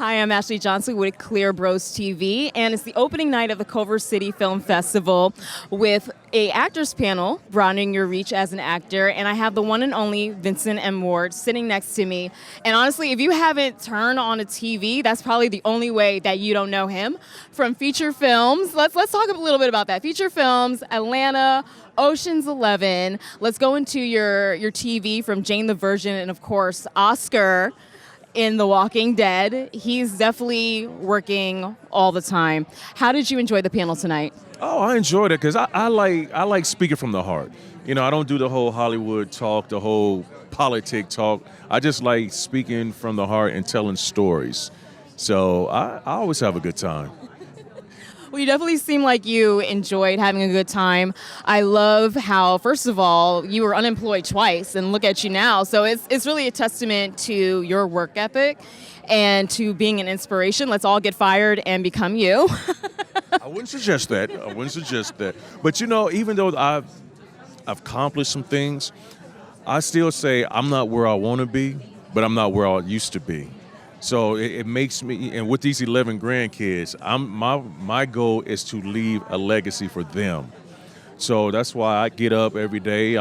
Hi, I'm Ashley Johnson with Clear Bros TV, and it's the opening night of the Culver City Film Festival with a actors panel, broadening your reach as an actor, and I have the one and only Vincent and Ward sitting next to me. And honestly, if you haven't turned on a TV, that's probably the only way that you don't know him. From feature films, let's talk a little bit about that. Feature films, Atlanta, Ocean's 11. Let's go into your TV from Jane the Virgin, and of course, Oscar in The Walking Dead. He's definitely working all the time. How did you enjoy the panel tonight? Oh, I enjoyed it because I like speaking from the heart. You know, I don't do the whole Hollywood talk, the whole politic talk. I just like speaking from the heart and telling stories. So I always have a good time. Well, you definitely seem like you enjoyed having a good time. I love how, first of all, you were unemployed twice, and look at you now. So it's really a testament to your work ethic and to being an inspiration. Let's all get fired and become you. I wouldn't suggest that. But you know, even though I've accomplished some things, I still say I'm not where I want to be, but I'm not where I used to be. So it makes me, and with these 11 grandkids, my goal is to leave a legacy for them. So that's why I get up every day.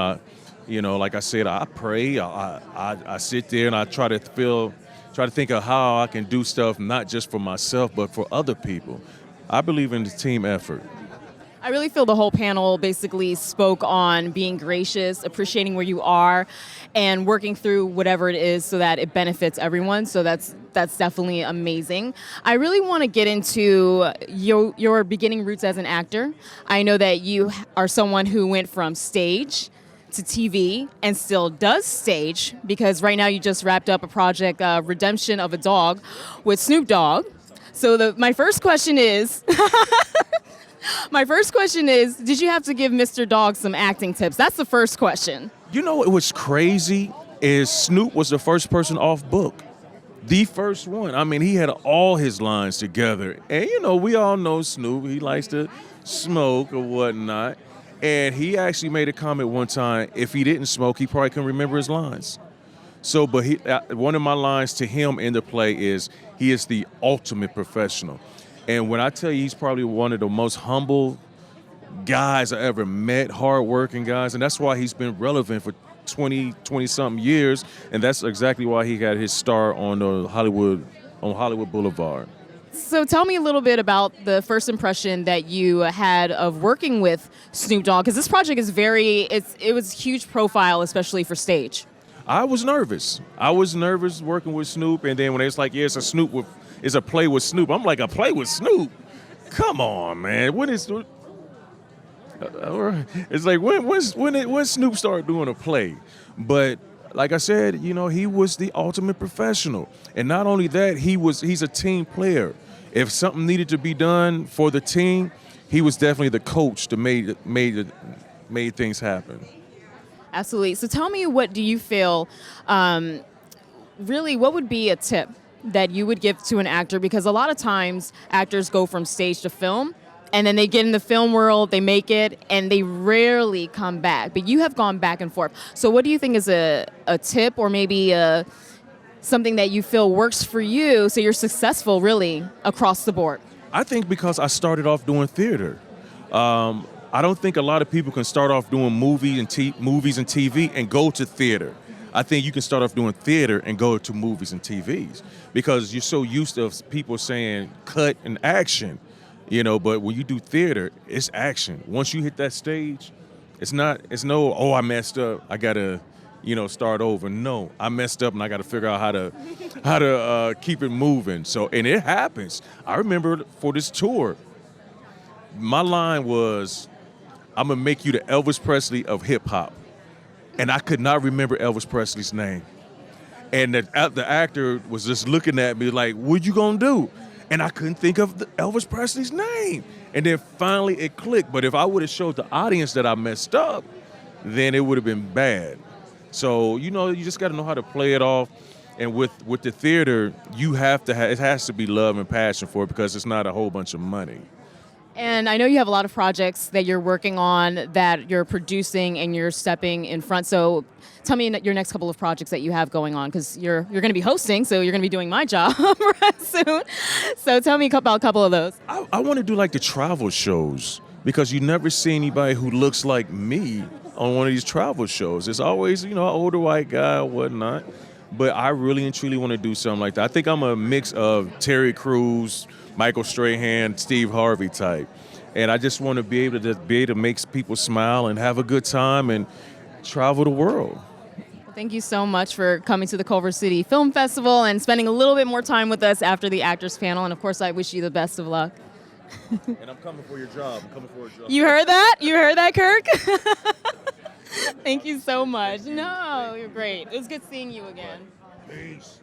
Like I said, I pray. I sit there and I try to think of how I can do stuff not just for myself but for other people. I believe in the team effort. I really feel the whole panel basically spoke on being gracious, appreciating where you are, and working through whatever it is so that it benefits everyone. So that's definitely amazing. I really want to get into your beginning roots as an actor. I know that you are someone who went from stage to TV and still does stage, because right now you just wrapped up a project, Redemption of a Dog, with Snoop Dogg. So my first question is... did you have to give Mr. Dogg some acting tips? That's the first question. You know what's crazy is Snoop was the first person off book. The first one. I mean, he had all his lines together. And, you know, we all know Snoop. He likes to smoke or whatnot. And he actually made a comment one time, if he didn't smoke, he probably couldn't remember his lines. So, but one of my lines to him in the play is, he is the ultimate professional. And when I tell you he's probably one of the most humble guys I ever met, hardworking guys, and that's why he's been relevant for 20-something years, and that's exactly why he got his star on Hollywood Boulevard. So tell me a little bit about the first impression that you had of working with Snoop Dogg, because this project is it was huge profile, especially for stage. I was nervous. Working with Snoop, and then when it's like, yeah, it's a play with Snoop. I'm like, a play with Snoop? Come on, man. When is it's like when Snoop started doing a play? But like I said, you know, he was the ultimate professional, and not only that, he's a team player. If something needed to be done for the team, he was definitely the coach that made things happen. Absolutely. So tell me, what do you feel? Really, what would be a tip that you would give to an actor? Because a lot of times actors go from stage to film, and then they get in the film world, they make it, and they rarely come back. But you have gone back and forth. So what do you think is a tip, or maybe something that you feel works for you so you're successful really across the board? I think because I started off doing theater. I don't think a lot of people can start off doing movies and TV and go to theater. I think you can start off doing theater and go to movies and TVs because you're so used to people saying cut and action, you know, but when you do theater, it's action. Once you hit that stage, it's no, oh, I messed up, I gotta, start over. No, I messed up and I gotta figure out how to keep it moving. So, and it happens. I remember for this tour, my line was, I'm gonna make you the Elvis Presley of hip hop. And I could not remember Elvis Presley's name. And the actor was just looking at me like, what you gonna do? And I couldn't think of Elvis Presley's name. And then finally it clicked. But if I would have showed the audience that I messed up, then it would have been bad. So, you just gotta know how to play it off. And with the theater, it has to be love and passion for it because it's not a whole bunch of money. And I know you have a lot of projects that you're working on that you're producing and you're stepping in front. So tell me your next couple of projects that you have going on, because you're going to be hosting, so you're going to be doing my job soon. So tell me about a couple of those. I want to do like the travel shows because you never see anybody who looks like me on one of these travel shows. It's always, an older white guy or whatnot. But I really and truly want to do something like that. I think I'm a mix of Terry Crews, Michael Strahan, Steve Harvey type. And I just want to be able to make people smile and have a good time and travel the world. Well, thank you so much for coming to the Culver City Film Festival and spending a little bit more time with us after the Actors Panel. And of course, I wish you the best of luck. And I'm coming for your job. You heard that? You heard that, Kirk? Thank you so much. No, you're great. It was good seeing you again. Peace.